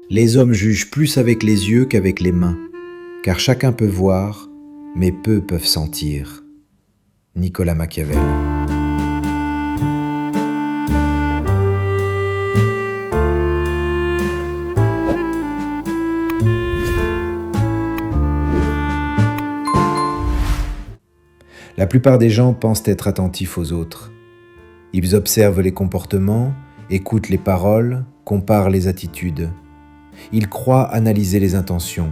Les hommes jugent plus avec les yeux qu'avec les mains, car chacun peut voir, mais peu peuvent sentir. Nicolas Machiavel. La plupart des gens pensent être attentifs aux autres. Ils observent les comportements, écoutent les paroles, comparent les attitudes. Ils croient analyser les intentions.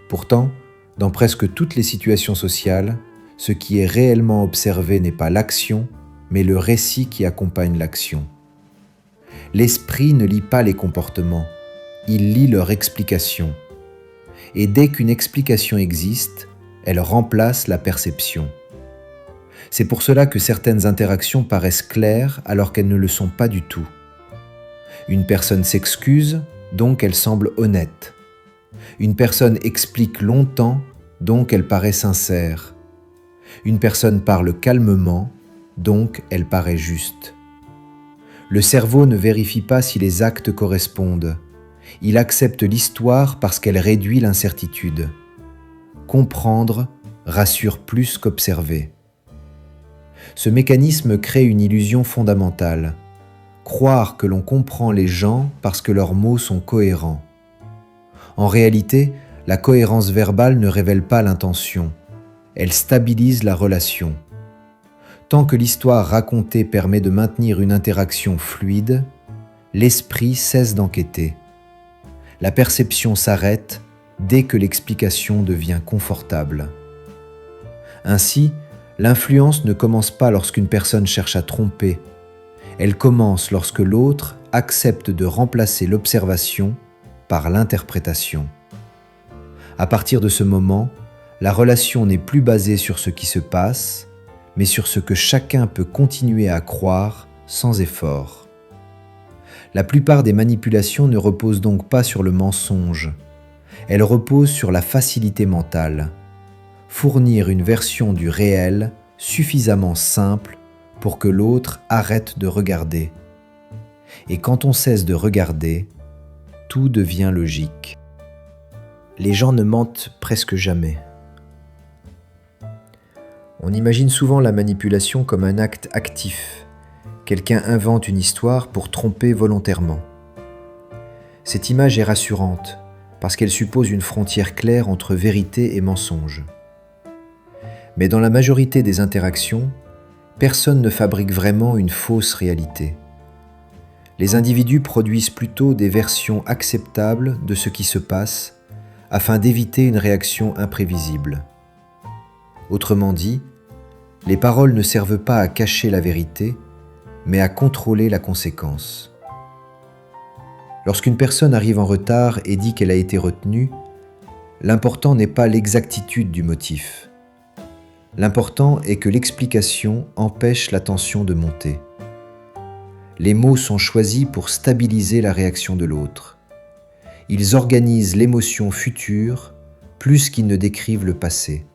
Pourtant, dans presque toutes les situations sociales, ce qui est réellement observé n'est pas l'action, mais le récit qui accompagne l'action. L'esprit ne lit pas les comportements, il lit leur explication. Et dès qu'une explication existe, elle remplace la perception. C'est pour cela que certaines interactions paraissent claires alors qu'elles ne le sont pas du tout. Une personne s'excuse, donc elle semble honnête. Une personne explique longtemps, donc elle paraît sincère. Une personne parle calmement, donc elle paraît juste. Le cerveau ne vérifie pas si les actes correspondent. Il accepte l'histoire parce qu'elle réduit l'incertitude. Comprendre rassure plus qu'observer. Ce mécanisme crée une illusion fondamentale. Croire que l'on comprend les gens parce que leurs mots sont cohérents. En réalité, la cohérence verbale ne révèle pas l'intention. Elle stabilise la relation. Tant que l'histoire racontée permet de maintenir une interaction fluide, l'esprit cesse d'enquêter. La perception s'arrête dès que l'explication devient confortable. Ainsi, l'influence ne commence pas lorsqu'une personne cherche à tromper. Elle commence lorsque l'autre accepte de remplacer l'observation par l'interprétation. À partir de ce moment, la relation n'est plus basée sur ce qui se passe, mais sur ce que chacun peut continuer à croire sans effort. La plupart des manipulations ne reposent donc pas sur le mensonge. Elles reposent sur la facilité mentale. Fournir une version du réel suffisamment simple pour que l'autre arrête de regarder. Et quand on cesse de regarder, tout devient logique. Les gens ne mentent presque jamais. On imagine souvent la manipulation comme un acte actif. Quelqu'un invente une histoire pour tromper volontairement. Cette image est rassurante parce qu'elle suppose une frontière claire entre vérité et mensonge. Mais dans la majorité des interactions, personne ne fabrique vraiment une fausse réalité. Les individus produisent plutôt des versions acceptables de ce qui se passe afin d'éviter une réaction imprévisible. Autrement dit, les paroles ne servent pas à cacher la vérité, mais à contrôler la conséquence. Lorsqu'une personne arrive en retard et dit qu'elle a été retenue, l'important n'est pas l'exactitude du motif. L'important est que l'explication empêche la tension de monter. Les mots sont choisis pour stabiliser la réaction de l'autre. Ils organisent l'émotion future plus qu'ils ne décrivent le passé.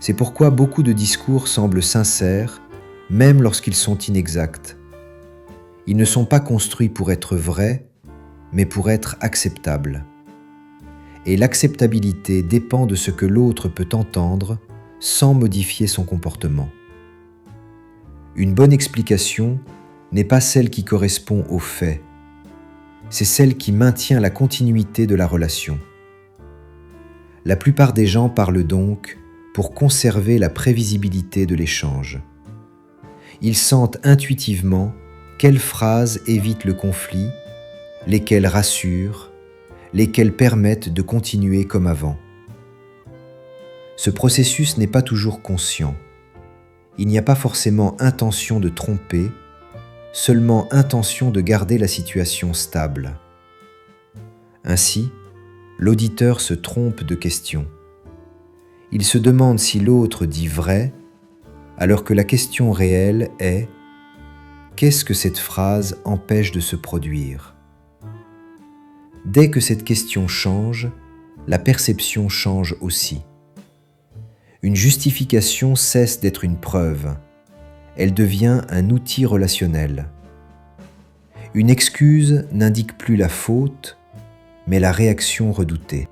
C'est pourquoi beaucoup de discours semblent sincères, même lorsqu'ils sont inexacts. Ils ne sont pas construits pour être vrais, mais pour être acceptables. Et l'acceptabilité dépend de ce que l'autre peut entendre sans modifier son comportement. Une bonne explication n'est pas celle qui correspond aux faits, c'est celle qui maintient la continuité de la relation. La plupart des gens parlent donc pour conserver la prévisibilité de l'échange. Ils sentent intuitivement quelles phrases évitent le conflit, lesquelles rassurent, lesquelles permettent de continuer comme avant. Ce processus n'est pas toujours conscient. Il n'y a pas forcément intention de tromper, seulement intention de garder la situation stable. Ainsi, l'auditeur se trompe de question. Il se demande si l'autre dit vrai, alors que la question réelle est « Qu'est-ce que cette phrase empêche de se produire ?» Dès que cette question change, la perception change aussi. Une justification cesse d'être une preuve. Elle devient un outil relationnel. Une excuse n'indique plus la faute, mais la réaction redoutée.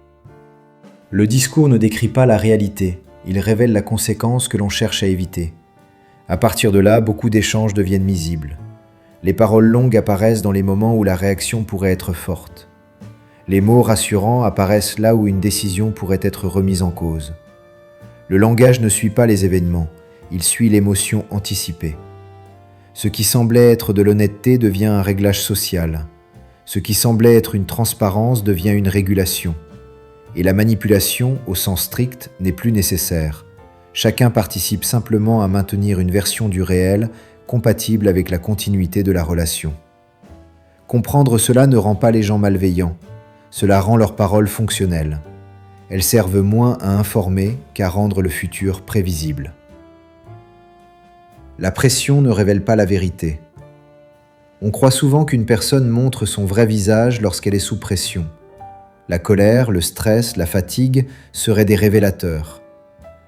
Le discours ne décrit pas la réalité, il révèle la conséquence que l'on cherche à éviter. À partir de là, beaucoup d'échanges deviennent visibles. Les paroles longues apparaissent dans les moments où la réaction pourrait être forte. Les mots rassurants apparaissent là où une décision pourrait être remise en cause. Le langage ne suit pas les événements, il suit l'émotion anticipée. Ce qui semblait être de l'honnêteté devient un réglage social. Ce qui semblait être une transparence devient une régulation. Et la manipulation, au sens strict, n'est plus nécessaire. Chacun participe simplement à maintenir une version du réel compatible avec la continuité de la relation. Comprendre cela ne rend pas les gens malveillants. Cela rend leurs paroles fonctionnelles. Elles servent moins à informer qu'à rendre le futur prévisible. La pression ne révèle pas la vérité. On croit souvent qu'une personne montre son vrai visage lorsqu'elle est sous pression. La colère, le stress, la fatigue seraient des révélateurs.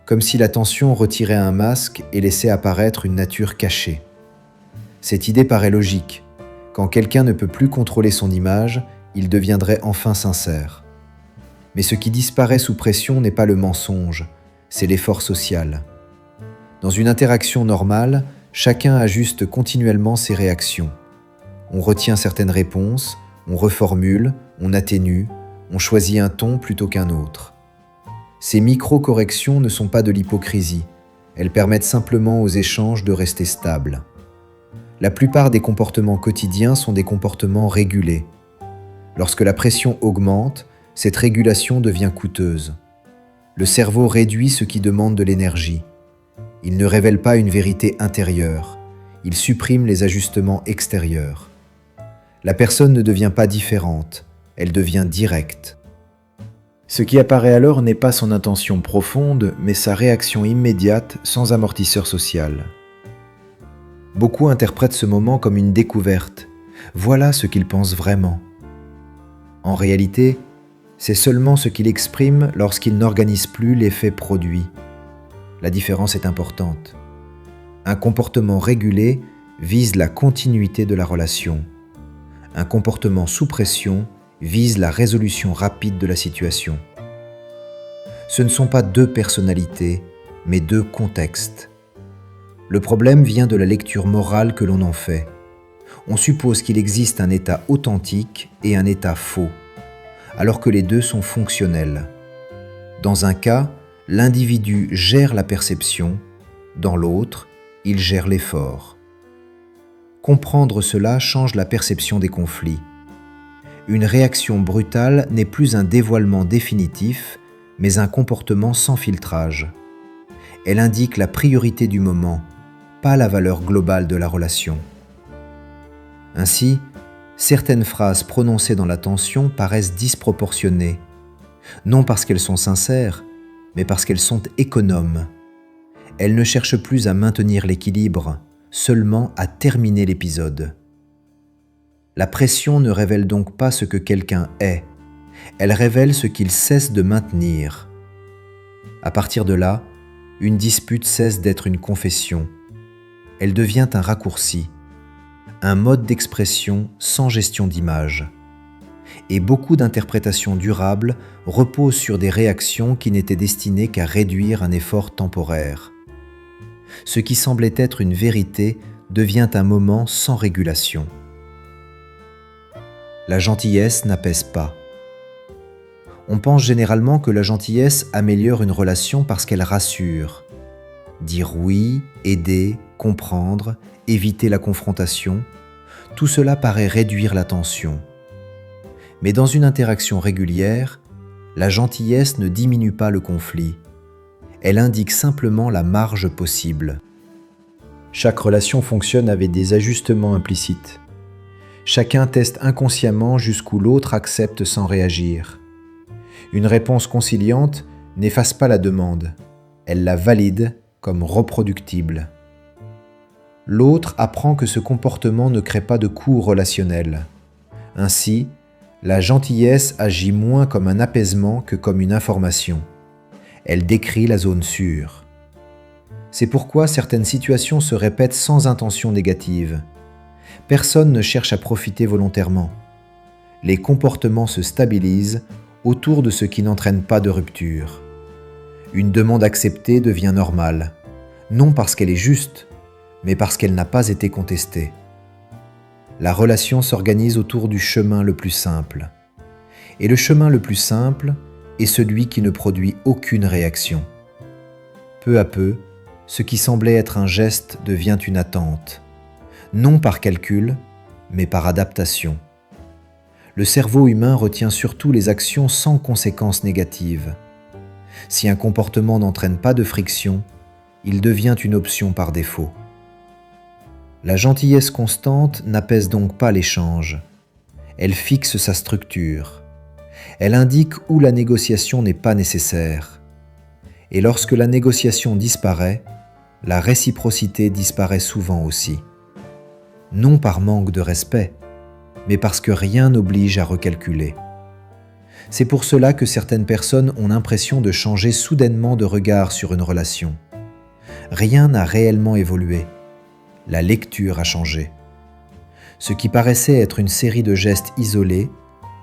Comme si la tension retirait un masque et laissait apparaître une nature cachée. Cette idée paraît logique. Quand quelqu'un ne peut plus contrôler son image, il deviendrait enfin sincère. Mais ce qui disparaît sous pression n'est pas le mensonge, c'est l'effort social. Dans une interaction normale, chacun ajuste continuellement ses réactions. On retient certaines réponses, on reformule, on atténue, on choisit un ton plutôt qu'un autre. Ces micro-corrections ne sont pas de l'hypocrisie, elles permettent simplement aux échanges de rester stables. La plupart des comportements quotidiens sont des comportements régulés. Lorsque la pression augmente, cette régulation devient coûteuse. Le cerveau réduit ce qui demande de l'énergie. Il ne révèle pas une vérité intérieure, il supprime les ajustements extérieurs. La personne ne devient pas différente, elle devient directe. Ce qui apparaît alors n'est pas son intention profonde, mais sa réaction immédiate sans amortisseur social. Beaucoup interprètent ce moment comme une découverte. Voilà ce qu'il pense vraiment. En réalité, c'est seulement ce qu'il exprime lorsqu'il n'organise plus l'effet produit. La différence est importante. Un comportement régulé vise la continuité de la relation. Un comportement sous pression vise la résolution rapide de la situation. Ce ne sont pas deux personnalités, mais deux contextes. Le problème vient de la lecture morale que l'on en fait. On suppose qu'il existe un état authentique et un état faux, alors que les deux sont fonctionnels. Dans un cas, l'individu gère la perception, dans l'autre, il gère l'effort. Comprendre cela change la perception des conflits. Une réaction brutale n'est plus un dévoilement définitif, mais un comportement sans filtrage. Elle indique la priorité du moment, pas la valeur globale de la relation. Ainsi, certaines phrases prononcées dans la tension paraissent disproportionnées, non parce qu'elles sont sincères, mais parce qu'elles sont économes. Elles ne cherchent plus à maintenir l'équilibre, seulement à terminer l'épisode. La pression ne révèle donc pas ce que quelqu'un est, elle révèle ce qu'il cesse de maintenir. À partir de là, une dispute cesse d'être une confession. Elle devient un raccourci, un mode d'expression sans gestion d'image. Et beaucoup d'interprétations durables reposent sur des réactions qui n'étaient destinées qu'à réduire un effort temporaire. Ce qui semblait être une vérité devient un moment sans régulation. La gentillesse n'apaise pas. On pense généralement que la gentillesse améliore une relation parce qu'elle rassure. Dire oui, aider, comprendre, éviter la confrontation, tout cela paraît réduire la tension. Mais dans une interaction régulière, la gentillesse ne diminue pas le conflit. Elle indique simplement la marge possible. Chaque relation fonctionne avec des ajustements implicites. Chacun teste inconsciemment jusqu'où l'autre accepte sans réagir. Une réponse conciliante n'efface pas la demande, elle la valide comme reproductible. L'autre apprend que ce comportement ne crée pas de coût relationnel. Ainsi, la gentillesse agit moins comme un apaisement que comme une information. Elle décrit la zone sûre. C'est pourquoi certaines situations se répètent sans intention négative. Personne ne cherche à profiter volontairement. Les comportements se stabilisent autour de ce qui n'entraîne pas de rupture. Une demande acceptée devient normale, non parce qu'elle est juste, mais parce qu'elle n'a pas été contestée. La relation s'organise autour du chemin le plus simple. Et le chemin le plus simple est celui qui ne produit aucune réaction. Peu à peu, ce qui semblait être un geste devient une attente, non par calcul, mais par adaptation. Le cerveau humain retient surtout les actions sans conséquences négatives. Si un comportement n'entraîne pas de friction, il devient une option par défaut. La gentillesse constante n'apaise donc pas l'échange. Elle fixe sa structure. Elle indique où la négociation n'est pas nécessaire. Et lorsque la négociation disparaît, la réciprocité disparaît souvent aussi. Non par manque de respect, mais parce que rien n'oblige à recalculer. C'est pour cela que certaines personnes ont l'impression de changer soudainement de regard sur une relation. Rien n'a réellement évolué. La lecture a changé. Ce qui paraissait être une série de gestes isolés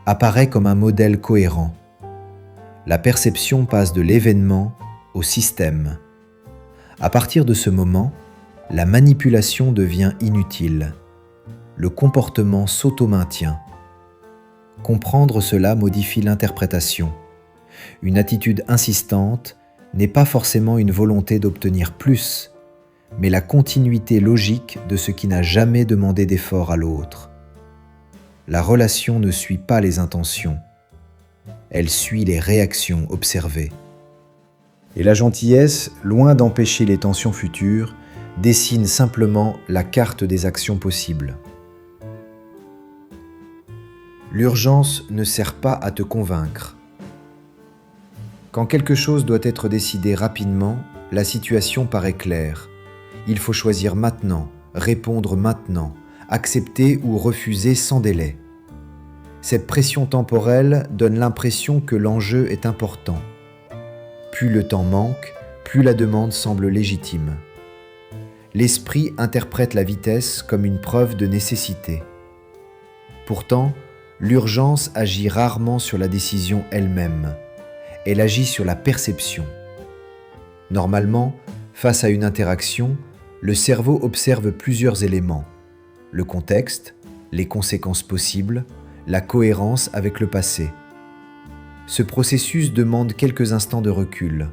apparaît comme un modèle cohérent. La perception passe de l'événement au système. À partir de ce moment, la manipulation devient inutile. Le comportement s'auto-maintient. Comprendre cela modifie l'interprétation. Une attitude insistante n'est pas forcément une volonté d'obtenir plus, mais la continuité logique de ce qui n'a jamais demandé d'effort à l'autre. La relation ne suit pas les intentions, elle suit les réactions observées. Et la gentillesse, loin d'empêcher les tensions futures, dessine simplement la carte des actions possibles. L'urgence ne sert pas à te convaincre. Quand quelque chose doit être décidé rapidement, la situation paraît claire. Il faut choisir maintenant, répondre maintenant, accepter ou refuser sans délai. Cette pression temporelle donne l'impression que l'enjeu est important. Plus le temps manque, plus la demande semble légitime. L'esprit interprète la vitesse comme une preuve de nécessité. Pourtant, l'urgence agit rarement sur la décision elle-même. Elle agit sur la perception. Normalement, face à une interaction, le cerveau observe plusieurs éléments: le contexte, les conséquences possibles, la cohérence avec le passé. Ce processus demande quelques instants de recul.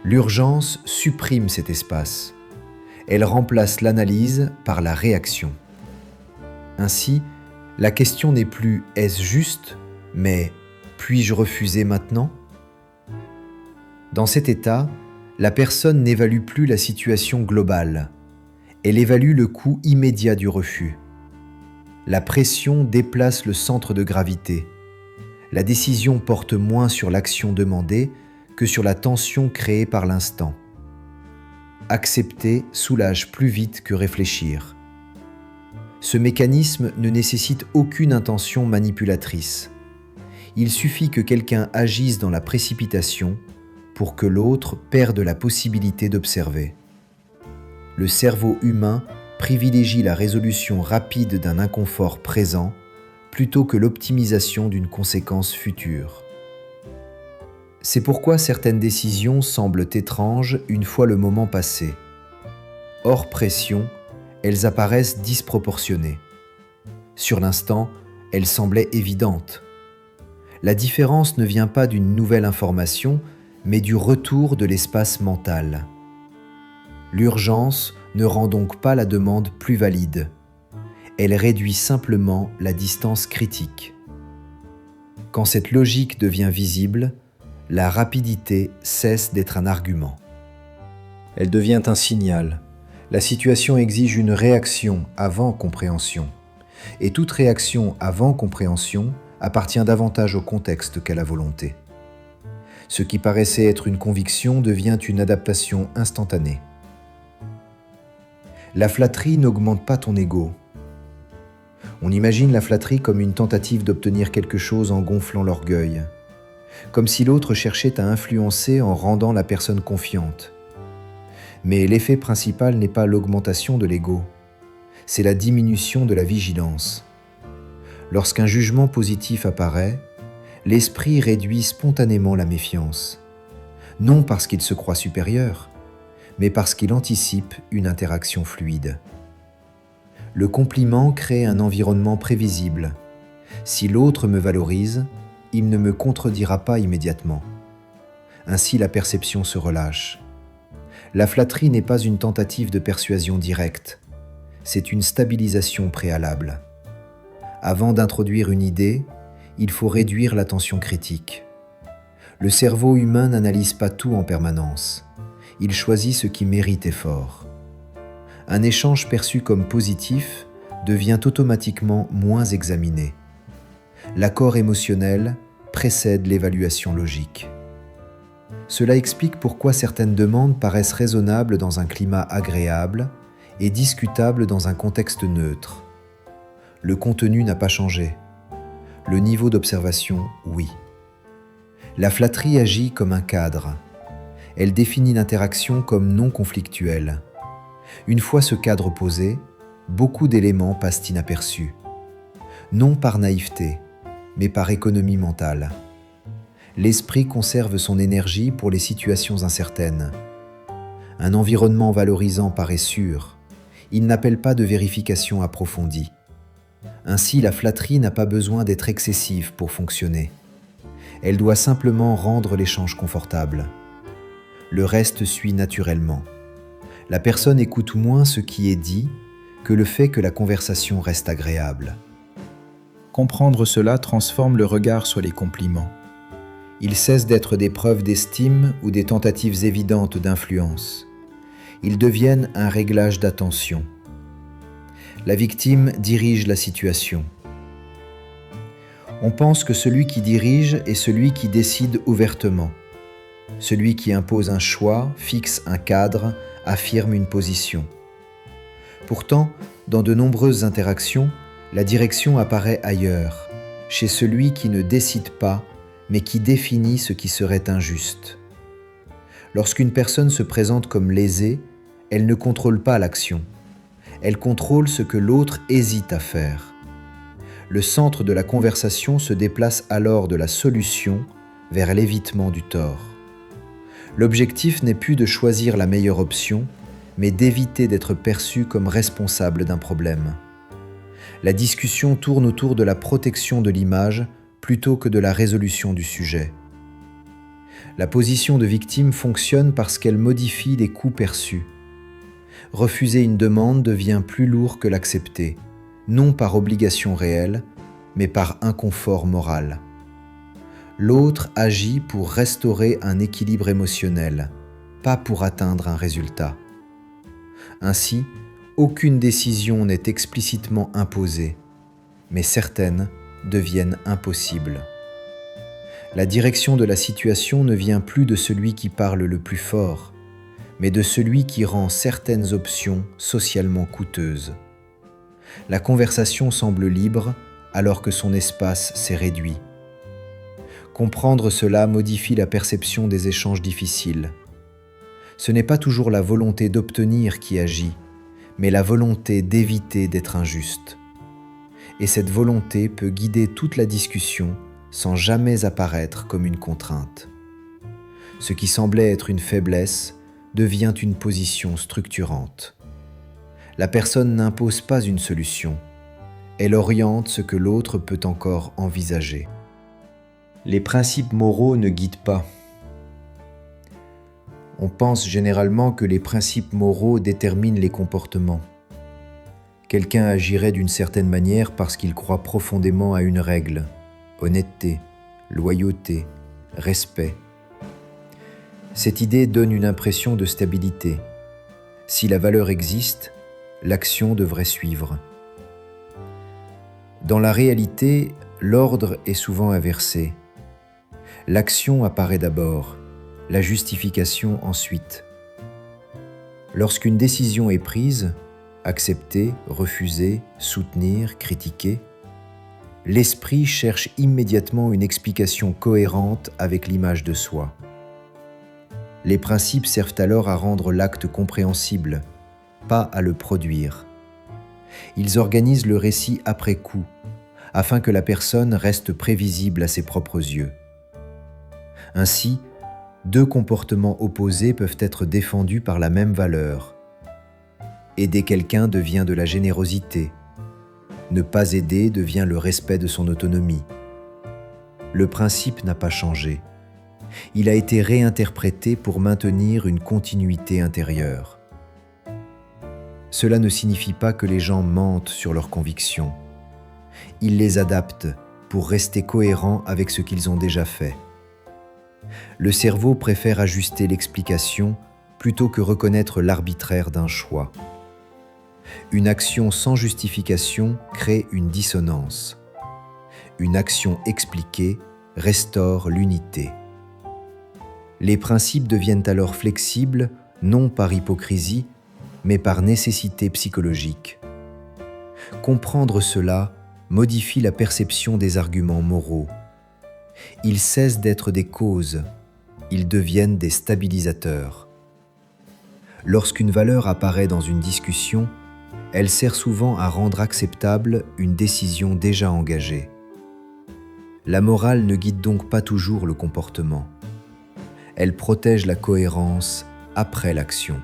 L'urgence supprime cet espace. Elle remplace l'analyse par la réaction. Ainsi, la question n'est plus « est-ce juste ?», mais « puis-je refuser maintenant ?» Dans cet état, la personne n'évalue plus la situation globale. Elle évalue le coût immédiat du refus. La pression déplace le centre de gravité. La décision porte moins sur l'action demandée que sur la tension créée par l'instant. Accepter soulage plus vite que réfléchir. Ce mécanisme ne nécessite aucune intention manipulatrice. Il suffit que quelqu'un agisse dans la précipitation pour que l'autre perde la possibilité d'observer. Le cerveau humain privilégie la résolution rapide d'un inconfort présent plutôt que l'optimisation d'une conséquence future. C'est pourquoi certaines décisions semblent étranges une fois le moment passé. Hors pression, elles apparaissent disproportionnées. Sur l'instant, elles semblaient évidentes. La différence ne vient pas d'une nouvelle information, mais du retour de l'espace mental. L'urgence ne rend donc pas la demande plus valide. Elle réduit simplement la distance critique. Quand cette logique devient visible, la rapidité cesse d'être un argument. Elle devient un signal. La situation exige une réaction avant compréhension. Et toute réaction avant compréhension appartient davantage au contexte qu'à la volonté. Ce qui paraissait être une conviction devient une adaptation instantanée. La flatterie n'augmente pas ton ego. On imagine la flatterie comme une tentative d'obtenir quelque chose en gonflant l'orgueil, comme si l'autre cherchait à influencer en rendant la personne confiante. Mais l'effet principal n'est pas l'augmentation de l'ego, c'est la diminution de la vigilance. Lorsqu'un jugement positif apparaît, l'esprit réduit spontanément la méfiance, non parce qu'il se croit supérieur, mais parce qu'il anticipe une interaction fluide. Le compliment crée un environnement prévisible. Si l'autre me valorise, il ne me contredira pas immédiatement. Ainsi, la perception se relâche. La flatterie n'est pas une tentative de persuasion directe, c'est une stabilisation préalable. Avant d'introduire une idée, il faut réduire la tension critique. Le cerveau humain n'analyse pas tout en permanence. Il choisit ce qui mérite effort. Un échange perçu comme positif devient automatiquement moins examiné. L'accord émotionnel précède l'évaluation logique. Cela explique pourquoi certaines demandes paraissent raisonnables dans un climat agréable et discutables dans un contexte neutre. Le contenu n'a pas changé. Le niveau d'observation, oui. La flatterie agit comme un cadre. Elle définit l'interaction comme non conflictuelle. Une fois ce cadre posé, beaucoup d'éléments passent inaperçus. Non par naïveté, mais par économie mentale. L'esprit conserve son énergie pour les situations incertaines. Un environnement valorisant paraît sûr. Il n'appelle pas de vérification approfondie. Ainsi, la flatterie n'a pas besoin d'être excessive pour fonctionner. Elle doit simplement rendre l'échange confortable. Le reste suit naturellement. La personne écoute moins ce qui est dit que le fait que la conversation reste agréable. Comprendre cela transforme le regard sur les compliments. Ils cessent d'être des preuves d'estime ou des tentatives évidentes d'influence. Ils deviennent un réglage d'attention. La victime dirige la situation. On pense que celui qui dirige est celui qui décide ouvertement. Celui qui impose un choix, fixe un cadre, affirme une position. Pourtant, dans de nombreuses interactions, la direction apparaît ailleurs, chez celui qui ne décide pas, mais qui définit ce qui serait injuste. Lorsqu'une personne se présente comme lésée, elle ne contrôle pas l'action. Elle contrôle ce que l'autre hésite à faire. Le centre de la conversation se déplace alors de la solution vers l'évitement du tort. L'objectif n'est plus de choisir la meilleure option, mais d'éviter d'être perçu comme responsable d'un problème. La discussion tourne autour de la protection de l'image plutôt que de la résolution du sujet. La position de victime fonctionne parce qu'elle modifie les coûts perçus. Refuser une demande devient plus lourd que l'accepter, non par obligation réelle, mais par inconfort moral. L'autre agit pour restaurer un équilibre émotionnel, pas pour atteindre un résultat. Ainsi, aucune décision n'est explicitement imposée, mais certaines deviennent impossibles. La direction de la situation ne vient plus de celui qui parle le plus fort, mais de celui qui rend certaines options socialement coûteuses. La conversation semble libre alors que son espace s'est réduit. Comprendre cela modifie la perception des échanges difficiles. Ce n'est pas toujours la volonté d'obtenir qui agit, mais la volonté d'éviter d'être injuste. Et cette volonté peut guider toute la discussion sans jamais apparaître comme une contrainte. Ce qui semblait être une faiblesse devient une position structurante. La personne n'impose pas une solution, elle oriente ce que l'autre peut encore envisager. Les principes moraux ne guident pas. On pense généralement que les principes moraux déterminent les comportements. Quelqu'un agirait d'une certaine manière parce qu'il croit profondément à une règle, honnêteté, loyauté, respect. Cette idée donne une impression de stabilité. Si la valeur existe, l'action devrait suivre. Dans la réalité, l'ordre est souvent inversé. L'action apparaît d'abord, la justification ensuite. Lorsqu'une décision est prise, accepter, refuser, soutenir, critiquer, l'esprit cherche immédiatement une explication cohérente avec l'image de soi. Les principes servent alors à rendre l'acte compréhensible, pas à le produire. Ils organisent le récit après coup, afin que la personne reste prévisible à ses propres yeux. Ainsi, deux comportements opposés peuvent être défendus par la même valeur. Aider quelqu'un devient de la générosité. Ne pas aider devient le respect de son autonomie. Le principe n'a pas changé. Il a été réinterprété pour maintenir une continuité intérieure. Cela ne signifie pas que les gens mentent sur leurs convictions. Ils les adaptent pour rester cohérents avec ce qu'ils ont déjà fait. Le cerveau préfère ajuster l'explication plutôt que reconnaître l'arbitraire d'un choix. Une action sans justification crée une dissonance. Une action expliquée restaure l'unité. Les principes deviennent alors flexibles, non par hypocrisie, mais par nécessité psychologique. Comprendre cela modifie la perception des arguments moraux. Ils cessent d'être des causes, ils deviennent des stabilisateurs. Lorsqu'une valeur apparaît dans une discussion, elle sert souvent à rendre acceptable une décision déjà engagée. La morale ne guide donc pas toujours le comportement. Elle protège la cohérence après l'action.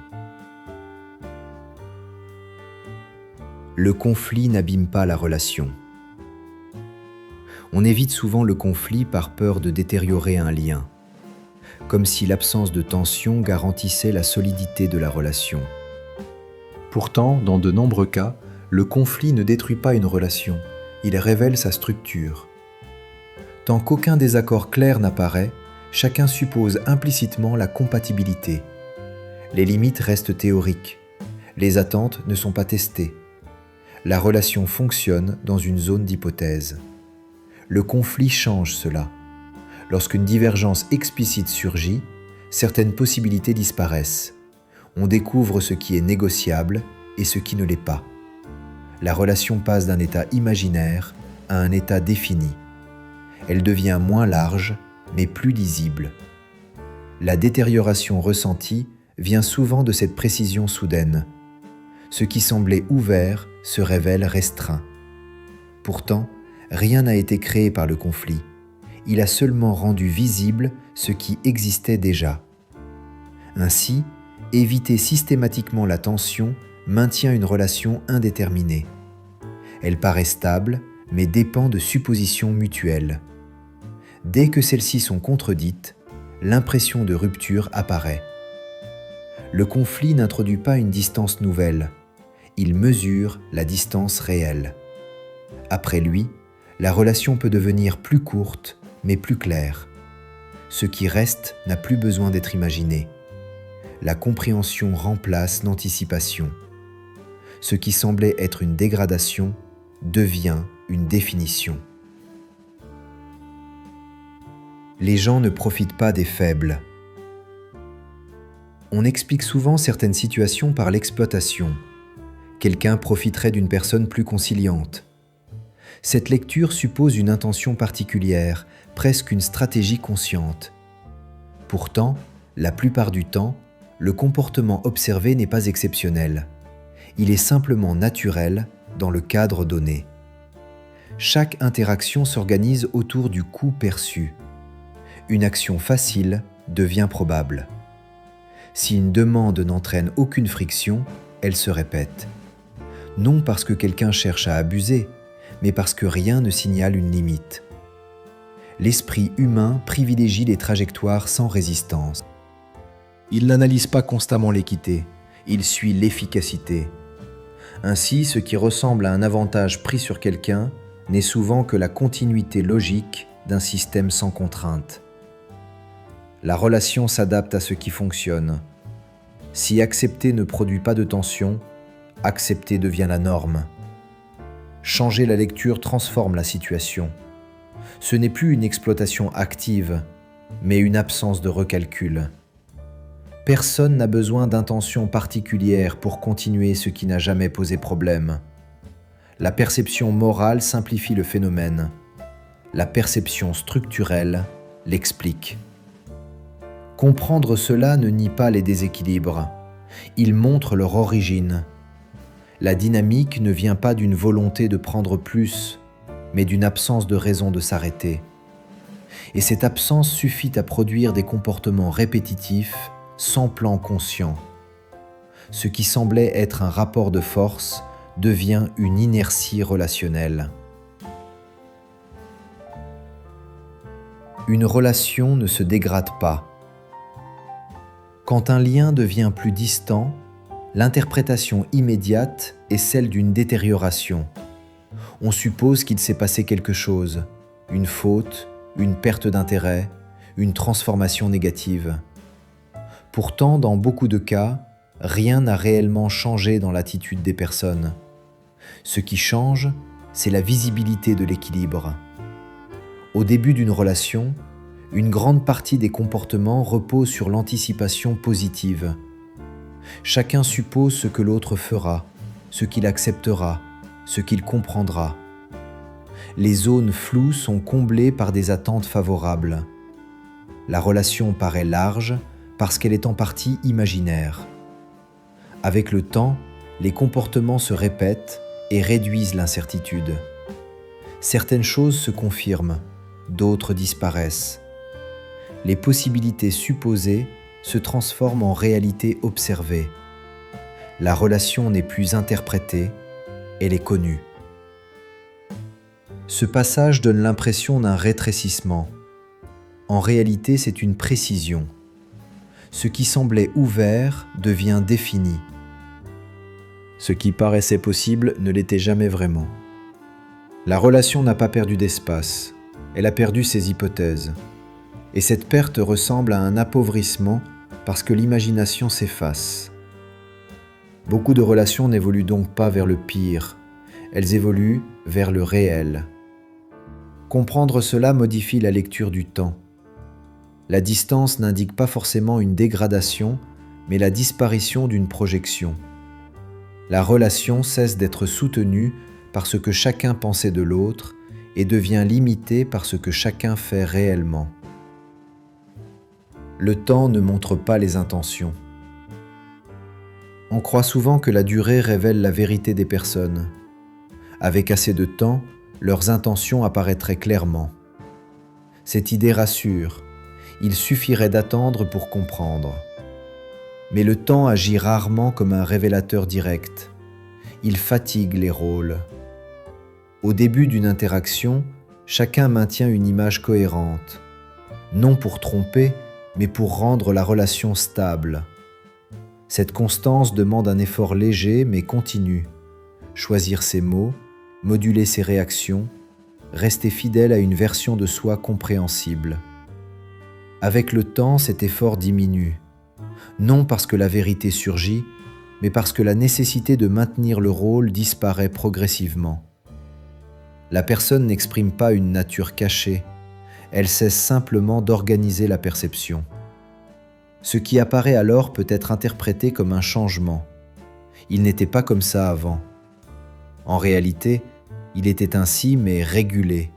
Le conflit n'abîme pas la relation. On évite souvent le conflit par peur de détériorer un lien, comme si l'absence de tension garantissait la solidité de la relation. Pourtant, dans de nombreux cas, le conflit ne détruit pas une relation, il révèle sa structure. Tant qu'aucun désaccord clair n'apparaît, chacun suppose implicitement la compatibilité. Les limites restent théoriques, les attentes ne sont pas testées. La relation fonctionne dans une zone d'hypothèse. Le conflit change cela. Lorsqu'une divergence explicite surgit, certaines possibilités disparaissent. On découvre ce qui est négociable et ce qui ne l'est pas. La relation passe d'un état imaginaire à un état défini. Elle devient moins large, mais plus lisible. La détérioration ressentie vient souvent de cette précision soudaine. Ce qui semblait ouvert se révèle restreint. Pourtant, rien n'a été créé par le conflit. Il a seulement rendu visible ce qui existait déjà. Ainsi, éviter systématiquement la tension maintient une relation indéterminée. Elle paraît stable, mais dépend de suppositions mutuelles. Dès que celles-ci sont contredites, l'impression de rupture apparaît. Le conflit n'introduit pas une distance nouvelle, il mesure la distance réelle. Après lui, la relation peut devenir plus courte, mais plus claire. Ce qui reste n'a plus besoin d'être imaginé. La compréhension remplace l'anticipation. Ce qui semblait être une dégradation devient une définition. Les gens ne profitent pas des faibles. On explique souvent certaines situations par l'exploitation. Quelqu'un profiterait d'une personne plus conciliante. Cette lecture suppose une intention particulière, presque une stratégie consciente. Pourtant, la plupart du temps, le comportement observé n'est pas exceptionnel. Il est simplement naturel dans le cadre donné. Chaque interaction s'organise autour du coût perçu. Une action facile devient probable. Si une demande n'entraîne aucune friction, elle se répète. Non parce que quelqu'un cherche à abuser, mais parce que rien ne signale une limite. L'esprit humain privilégie les trajectoires sans résistance. Il n'analyse pas constamment l'équité, il suit l'efficacité. Ainsi, ce qui ressemble à un avantage pris sur quelqu'un n'est souvent que la continuité logique d'un système sans contrainte. La relation s'adapte à ce qui fonctionne. Si accepter ne produit pas de tension, accepter devient la norme. Changer la lecture transforme la situation. Ce n'est plus une exploitation active, mais une absence de recalcul. Personne n'a besoin d'intention particulière pour continuer ce qui n'a jamais posé problème. La perception morale simplifie le phénomène. La perception structurelle l'explique. Comprendre cela ne nie pas les déséquilibres. Il montre leur origine. La dynamique ne vient pas d'une volonté de prendre plus, mais d'une absence de raison de s'arrêter. Et cette absence suffit à produire des comportements répétitifs, sans plan conscient. Ce qui semblait être un rapport de force devient une inertie relationnelle. Une relation ne se dégrade pas. Quand un lien devient plus distant, l'interprétation immédiate est celle d'une détérioration. On suppose qu'il s'est passé quelque chose, une faute, une perte d'intérêt, une transformation négative. Pourtant, dans beaucoup de cas, rien n'a réellement changé dans l'attitude des personnes. Ce qui change, c'est la visibilité de l'équilibre. Au début d'une relation, une grande partie des comportements repose sur l'anticipation positive. Chacun suppose ce que l'autre fera, ce qu'il acceptera, ce qu'il comprendra. Les zones floues sont comblées par des attentes favorables. La relation paraît large parce qu'elle est en partie imaginaire. Avec le temps, les comportements se répètent et réduisent l'incertitude. Certaines choses se confirment, d'autres disparaissent. Les possibilités supposées se transforment en réalité observée. La relation n'est plus interprétée, elle est connue. Ce passage donne l'impression d'un rétrécissement. En réalité, c'est une précision. Ce qui semblait ouvert devient défini. Ce qui paraissait possible ne l'était jamais vraiment. La relation n'a pas perdu d'espace, elle a perdu ses hypothèses. Et cette perte ressemble à un appauvrissement parce que l'imagination s'efface. Beaucoup de relations n'évoluent donc pas vers le pire, elles évoluent vers le réel. Comprendre cela modifie la lecture du temps. La distance n'indique pas forcément une dégradation, mais la disparition d'une projection. La relation cesse d'être soutenue par ce que chacun pensait de l'autre et devient limitée par ce que chacun fait réellement. Le temps ne montre pas les intentions. On croit souvent que la durée révèle la vérité des personnes. Avec assez de temps, leurs intentions apparaîtraient clairement. Cette idée rassure. Il suffirait d'attendre pour comprendre. Mais le temps agit rarement comme un révélateur direct. Il fatigue les rôles. Au début d'une interaction, chacun maintient une image cohérente. Non pour tromper, mais pour rendre la relation stable. Cette constance demande un effort léger mais continu. Choisir ses mots, moduler ses réactions, rester fidèle à une version de soi compréhensible. Avec le temps, cet effort diminue. Non parce que la vérité surgit, mais parce que la nécessité de maintenir le rôle disparaît progressivement. La personne n'exprime pas une nature cachée, elle cesse simplement d'organiser la perception. Ce qui apparaît alors peut être interprété comme un changement. Il n'était pas comme ça avant. En réalité, il était ainsi mais régulé.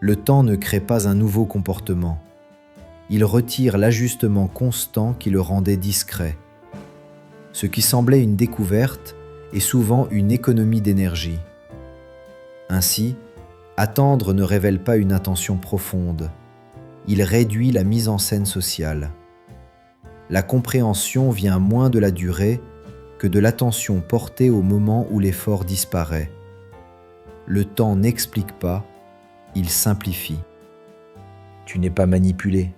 Le temps ne crée pas un nouveau comportement. Il retire l'ajustement constant qui le rendait discret. Ce qui semblait une découverte est souvent une économie d'énergie. Ainsi, attendre ne révèle pas une intention profonde. Il réduit la mise en scène sociale. La compréhension vient moins de la durée que de l'attention portée au moment où l'effort disparaît. Le temps n'explique pas, il simplifie. Tu n'es pas manipulé.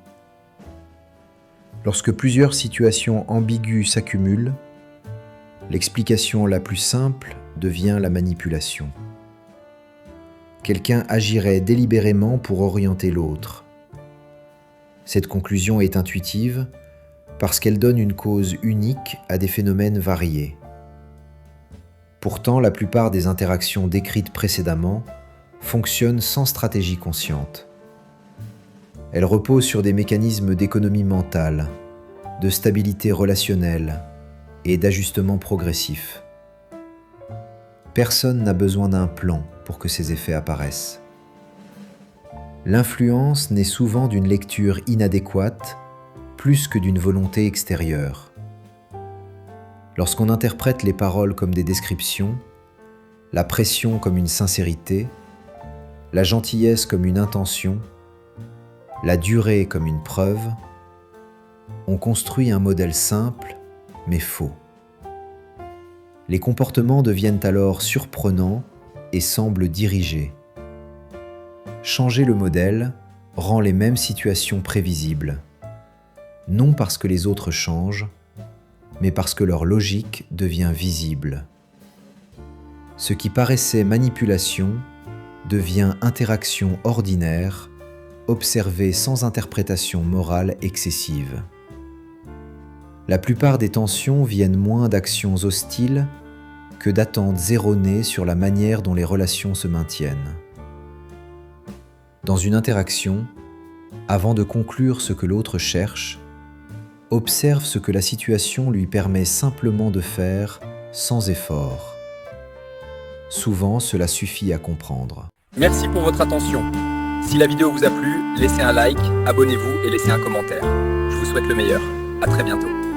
Lorsque plusieurs situations ambiguës s'accumulent, l'explication la plus simple devient la manipulation. Quelqu'un agirait délibérément pour orienter l'autre. Cette conclusion est intuitive parce qu'elle donne une cause unique à des phénomènes variés. Pourtant, la plupart des interactions décrites précédemment fonctionnent sans stratégie consciente. Elles reposent sur des mécanismes d'économie mentale, de stabilité relationnelle et d'ajustement progressif. Personne n'a besoin d'un plan pour que ces effets apparaissent. L'influence naît souvent d'une lecture inadéquate plus que d'une volonté extérieure. Lorsqu'on interprète les paroles comme des descriptions, la pression comme une sincérité, la gentillesse comme une intention, la durée comme une preuve, on construit un modèle simple mais faux. Les comportements deviennent alors surprenants et semblent dirigés. Changer le modèle rend les mêmes situations prévisibles, non parce que les autres changent, mais parce que leur logique devient visible. Ce qui paraissait manipulation devient interaction ordinaire, observée sans interprétation morale excessive. La plupart des tensions viennent moins d'actions hostiles que d'attentes erronées sur la manière dont les relations se maintiennent. Dans une interaction, avant de conclure ce que l'autre cherche, observe ce que la situation lui permet simplement de faire sans effort. Souvent, cela suffit à comprendre. Merci pour votre attention. Si la vidéo vous a plu, laissez un like, abonnez-vous et laissez un commentaire. Je vous souhaite le meilleur. À très bientôt.